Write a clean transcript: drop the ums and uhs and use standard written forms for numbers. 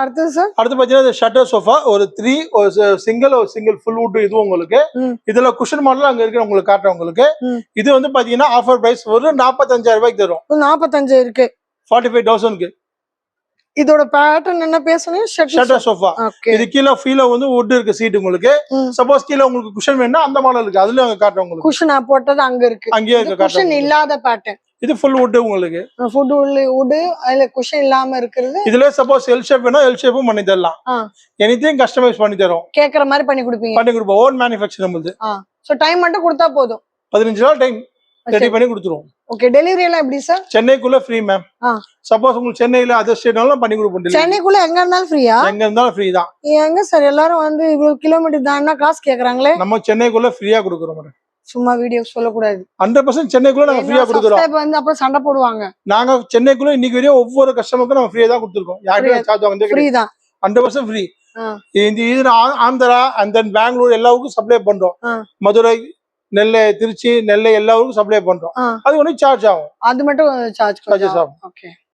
அடுத்தது சார் அடுத்து பாத்தீங்கன்னா ஷட்டர் சோஃபா ஒரு 3 ஒரு சிங்கிள் ஃபுல் வுட் இது உங்களுக்கு இதுல குஷன் மாடல் அங்க இருக்கு உங்களுக்கு காட்டுறேன் உங்களுக்கு இது வந்து பாத்தீங்கன்னா ஆஃபர் பிரைஸ் ஒரு 45,000 ரூபாய்க்கு தரும் 45 இருக்கு 45,000க்கு இதோட பேட்டர்ன் என்ன பேசுனீங்க ஷட்டர் சோஃபா இது கீழ ஃபீல வந்து வுட் இருக்கு சீட் உங்களுக்கு சப்போஸ் கீழ உங்களுக்கு குஷன் வேணும்னா அந்த மாடல் இருக்கு அதுல அங்க காட்டுறேன் உங்களுக்கு குஷன் போட்டது அங்க இருக்கு அங்கேயே இருக்கு காட்டுறேன் குஷன் இல்லாத பேட்டர்ன் இது ஃபுல் வுட் உங்களுக்கு வுட் அதுல குஷன் இல்லாம இருக்குது இதுல சப்போஸ் எல் ஷேப் வேணா எல் ஷேப்பும் பண்ணி தரலாம் எனிதிங் கஸ்டமைஸ் பண்ணி தரோம் கேக்குற மாதிரி பண்ணி கொடுப்போம் ஓன் மேனுஃபேக்சர் நம்மளுது சோ டைம் மட்டும் கொடுத்தா போதும் 15 நாள் டைம் ரெடி பண்ணி கொடுத்துருவோம் ஓகே டெலிவரி எல்லாம் எப்படி சார் சென்னைக்குள்ள ஃப்ரீ மேம் சப்போஸ் உங்களுக்கு சென்னையில அதர் ஸ்டேட்னாலும் பண்ணி கொடுப்போம் சென்னைக்குள்ள எங்க இருந்தாலும் ஃப்ரீயா எங்க இருந்தாலும் ஃப்ரீ தான் எங்க சார் எல்லாரும் வந்து இவ்வளவு கிலோமீட்டர் தான்னா காசு கேக்குறாங்களே நம்ம சென்னைக்குள்ள ஃப்ரீயா கொடுக்குறோம் மேடம் சும்மா வீடியோ சொல்லக்கூடாது 100% சென்னைக்குள்ள நாங்க ஃப்ரீயா கொடுக்குறோம் வந்து அப்புறம் சண்டை போடுவாங்க நாங்க சென்னைக்குள்ள இன்னைக்கு வரையும் ஒவ்வொரு கஸ்டமருக்கும் நம்ம ஃப்ரீயா தான் கொடுத்துருக்கோம் யாருக்கும் சார்ஜ் வாங்க ஃப்ரீ தான் 100% ஃப்ரீ இது ஆந்திரா அண்ட் தென் பெங்களூர் எல்லாருக்கும் சப்ளை பண்றோம் மதுரை நெல்லை திருச்சி நெல்லை எல்லாருக்கும் சப்ளை பண்றோம் அது ஒன்னும் சார்ஜ் ஆகும் அது மட்டும் சார்ஜ் ஆகும் ஓகே